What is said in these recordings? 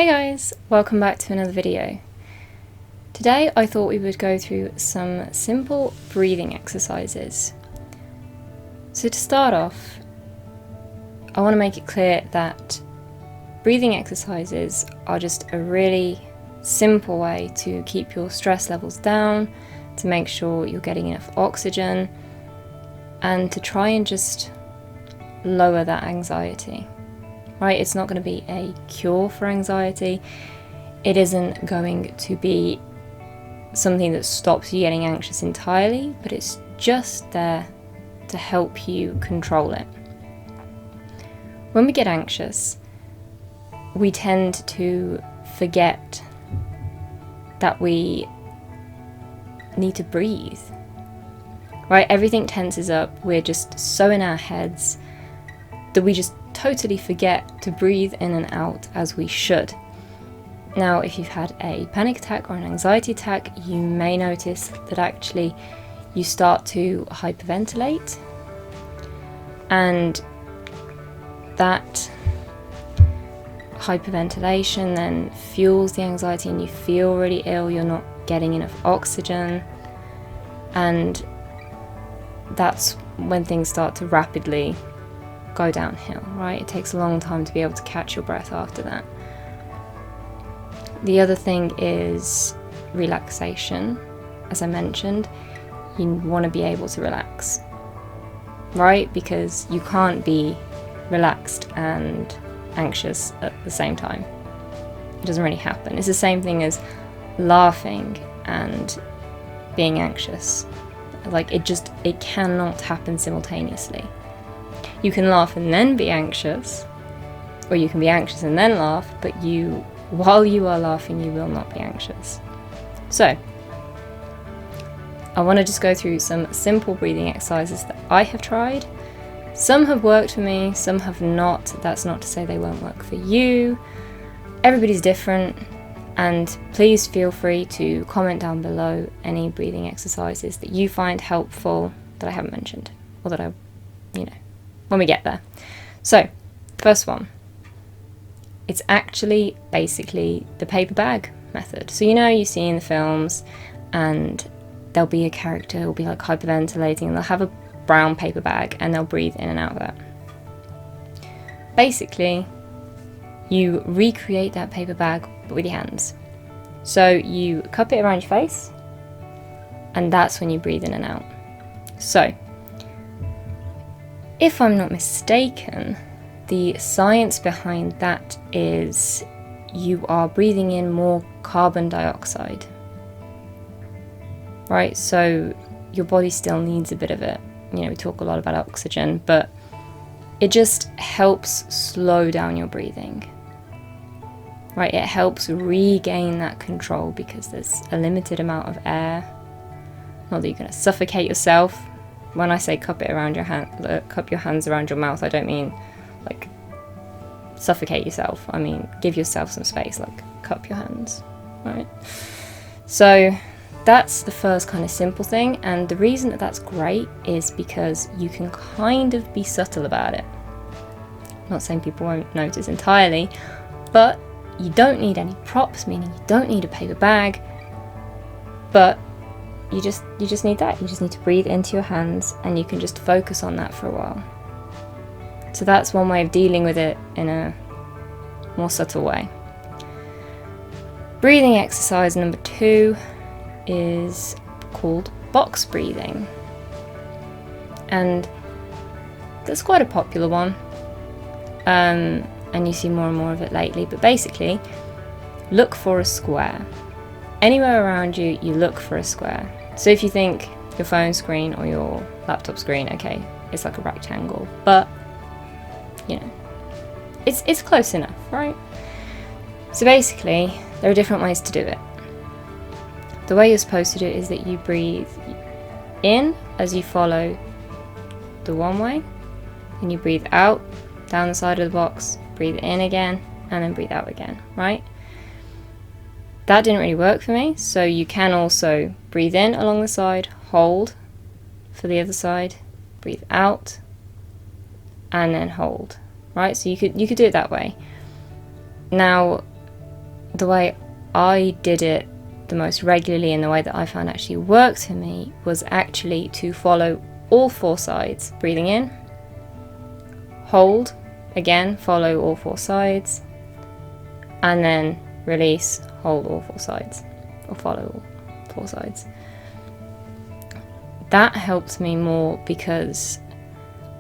Hey guys, welcome back to another video. Today I thought we would go through some simple breathing exercises. So to start off, I want to make it clear that breathing exercises are just a really simple way to keep your stress levels down, to make sure you're getting enough oxygen, and to try and just lower that anxiety. Right? It's not going to be a cure for anxiety. It isn't going to be something that stops you getting anxious entirely, but it's just there to help you control it. When we get anxious, we tend to forget that we need to breathe. Right? Everything tenses up. We're just so in our heads that we just totally forget to breathe in and out as we should. Now, if you've had a panic attack or an anxiety attack, you may notice that actually you start to hyperventilate, and that hyperventilation then fuels the anxiety and you feel really ill, you're not getting enough oxygen, and that's when things start to rapidly go downhill, right? It takes a long time to be able to catch your breath after that. The other thing is relaxation. As I mentioned, you want to be able to relax, right? Because you can't be relaxed and anxious at the same time. It doesn't really happen. It's the same thing as laughing and being anxious. Like it cannot happen simultaneously. You can laugh and then be anxious, or you can be anxious and then laugh, but while you are laughing, you will not be anxious. So, I want to just go through some simple breathing exercises that I have tried. Some have worked for me, some have not. That's not to say they won't work for you. Everybody's different, and please feel free to comment down below any breathing exercises that you find helpful that I haven't mentioned, or that when we get there. So, first one. It's actually basically the paper bag method. So you see in the films, and there'll be a character who'll be like hyperventilating, and they'll have a brown paper bag and they'll breathe in and out of that. Basically, you recreate that paper bag but with your hands. So you cup it around your face, and that's when you breathe in and out. So, if I'm not mistaken, the science behind that is you are breathing in more carbon dioxide. Right? So your body still needs a bit of it. We talk a lot about oxygen, but it just helps slow down your breathing. Right? It helps regain that control because there's a limited amount of air. Not that you're going to suffocate yourself. When I say cup your hands around your mouth, I don't mean like suffocate yourself. I mean give yourself some space, like cup your hands, right? So that's the first kind of simple thing, and the reason that that's great is because you can kind of be subtle about it. I'm not saying people won't notice entirely, but you don't need any props, meaning you don't need a paper bag, but you just need that. You just need to breathe into your hands, and you can just focus on that for a while. So that's one way of dealing with it in a more subtle way. Breathing exercise number 2 is called box breathing. And that's quite a popular one. And you see more and more of it lately. But basically, look for a square. Anywhere around you, you look for a square. So if you think your phone screen or your laptop screen, okay, it's like a rectangle, but it's close enough, right? So basically, there are different ways to do it. The way you're supposed to do it is that you breathe in as you follow the one way, and you breathe out down the side of the box, breathe in again, and then breathe out again, right? That didn't really work for me, so you can also breathe in along the side, hold for the other side, breathe out, and then hold, right? So you could do it that way. Now, the way I did it the most regularly and the way that I found actually worked for me was actually to follow all 4 sides. Breathing in, hold, again, follow all 4 sides, and then release, hold all 4 sides, or follow all 4 sides. That helped me more because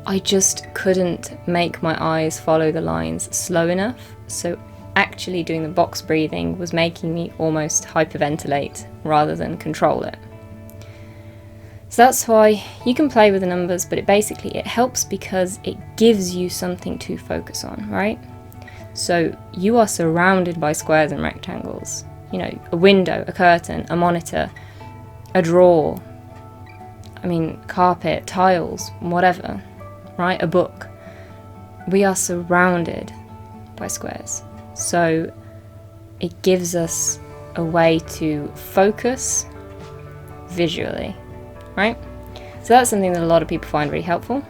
I just couldn't make my eyes follow the lines slow enough. So actually doing the box breathing was making me almost hyperventilate rather than control it. So that's why you can play with the numbers, but it helps because it gives you something to focus on, right? So you are surrounded by squares and rectangles, you know, a window, a curtain, a monitor, a drawer, carpet, tiles, whatever, right? A book. We are surrounded by squares. So it gives us a way to focus visually, right? So that's something that a lot of people find really helpful.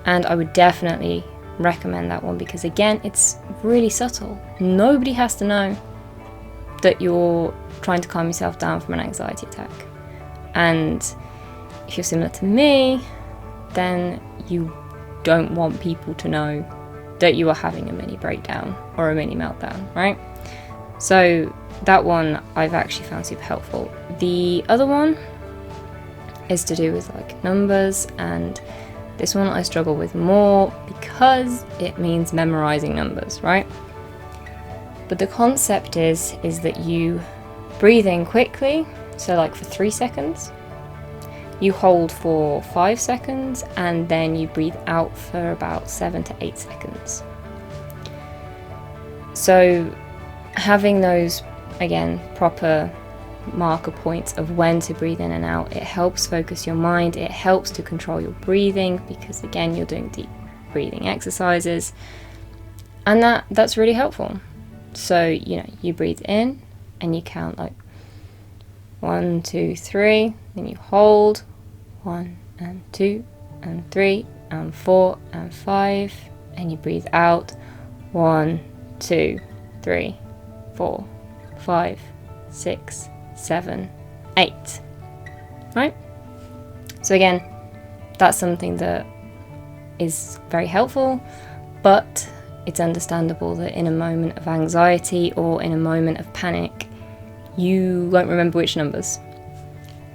And I would definitely recommend that one because, again, it's really subtle. Nobody has to know that you're trying to calm yourself down from an anxiety attack. And if you're similar to me, then you don't want people to know that you are having a mini breakdown or a mini meltdown, right? So that one I've actually found super helpful. The other one is to do with like numbers, and this one I struggle with more because it means memorizing numbers, right? But the concept is that you breathe in quickly, so like for 3 seconds, you hold for 5 seconds, and then you breathe out for about 7 to 8 seconds. So having those, again, proper marker points of when to breathe in and out, it helps focus your mind, it helps to control your breathing because, again, you're doing deep breathing exercises, and that's really helpful. So, you know, you breathe in and you count like 1, 2, 3, then you hold 1 and 2 and 3 and 4 and 5, and you breathe out 1, 2, 3, 4, 5, 6, 7, 8, right? So again, that's something that is very helpful, but it's understandable that in a moment of anxiety or in a moment of panic, you won't remember which numbers.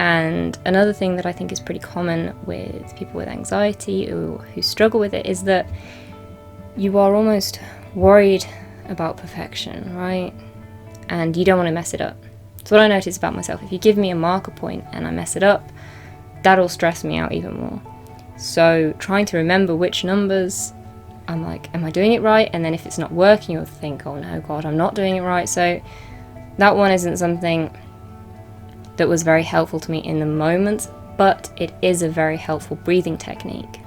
And another thing that I think is pretty common with people with anxiety or who struggle with it is that you are almost worried about perfection, right? And you don't want to mess it up. So what I notice about myself, if you give me a marker point and I mess it up, that'll stress me out even more. So trying to remember which numbers, I'm like, am I doing it right? And then if it's not working, you'll think, oh no, God, I'm not doing it right. So that one isn't something that was very helpful to me in the moment, but it is a very helpful breathing technique.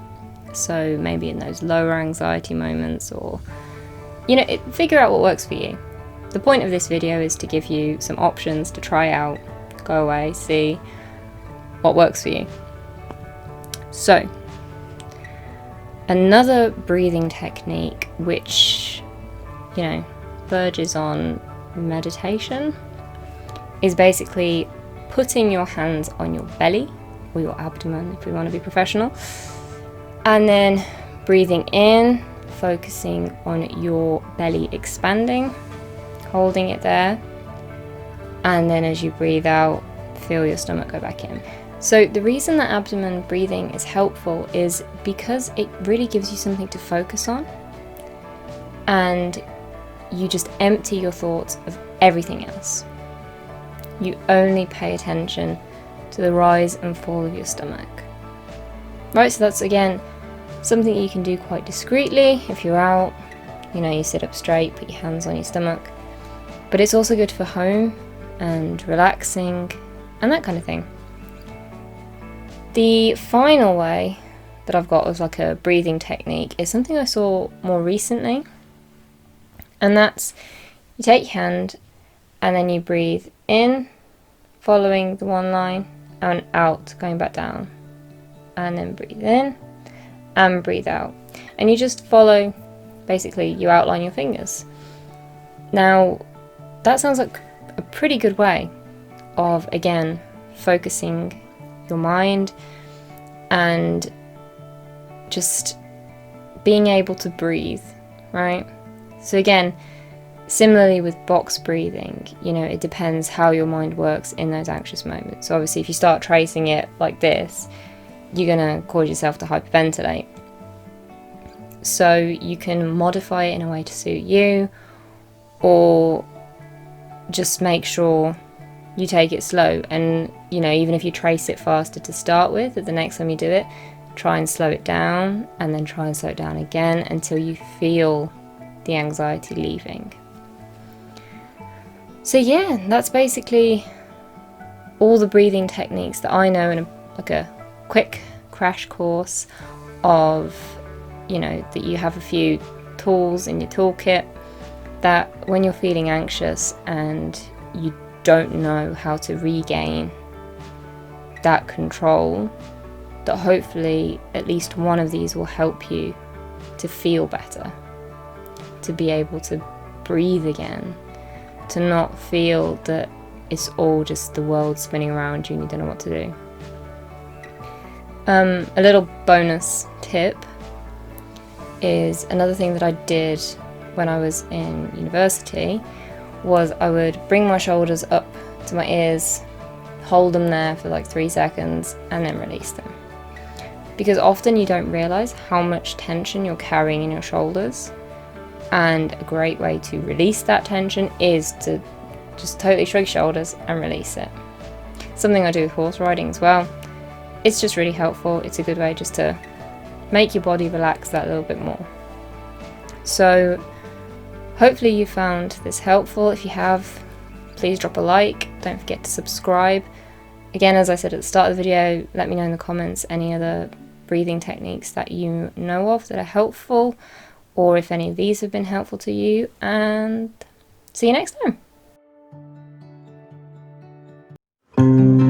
So maybe in those lower anxiety moments, or, you know, figure out what works for you. The point of this video is to give you some options to try out, go away, see what works for you. So, another breathing technique which, you know, verges on meditation is basically putting your hands on your belly, or your abdomen if we want to be professional, and then breathing in, focusing on your belly expanding, holding it there, and then as you breathe out, feel your stomach go back in. So the reason that abdomen breathing is helpful is because it really gives you something to focus on, and you just empty your thoughts of everything else. You only pay attention to the rise and fall of your stomach. Right, so that's, again, something you can do quite discreetly if you're out. You know, you sit up straight, put your hands on your stomach. But it's also good for home and relaxing and that kind of thing. The final way that I've got of like a breathing technique is something I saw more recently. And that's, you take your hand and then you breathe in, following the one line, and out, going back down. And then breathe in and breathe out. And you just follow, basically, you outline your fingers. Now, that sounds like a pretty good way of, again, focusing your mind and just being able to breathe, right? So again, similarly with box breathing, you know, it depends how your mind works in those anxious moments. So obviously if you start tracing it like this, you're going to cause yourself to hyperventilate. So you can modify it in a way to suit you, or just make sure you take it slow. And, you know, even if you trace it faster to start with, the next time you do it, try and slow it down, and then try and slow it down again until you feel the anxiety leaving. So yeah, that's basically all the breathing techniques that I know in a quick crash course of, you know, that you have a few tools in your toolkit that when you're feeling anxious and you don't know how to regain that control, that hopefully at least one of these will help you to feel better, to be able to breathe again, to not feel that it's all just the world spinning around you and you don't know what to do. A little bonus tip is another thing that I did when I was in university was I would bring my shoulders up to my ears, hold them there for like 3 seconds, and then release them. Because often you don't realise how much tension you're carrying in your shoulders, and a great way to release that tension is to just totally shrug your shoulders and release it. Something I do with horse riding as well. It's just really helpful. It's a good way just to make your body relax that little bit more. So hopefully you found this helpful. If you have, please drop a like. Don't forget to subscribe. Again, as I said at the start of the video, let me know in the comments any other breathing techniques that you know of that are helpful, or if any of these have been helpful to you, and see you next time.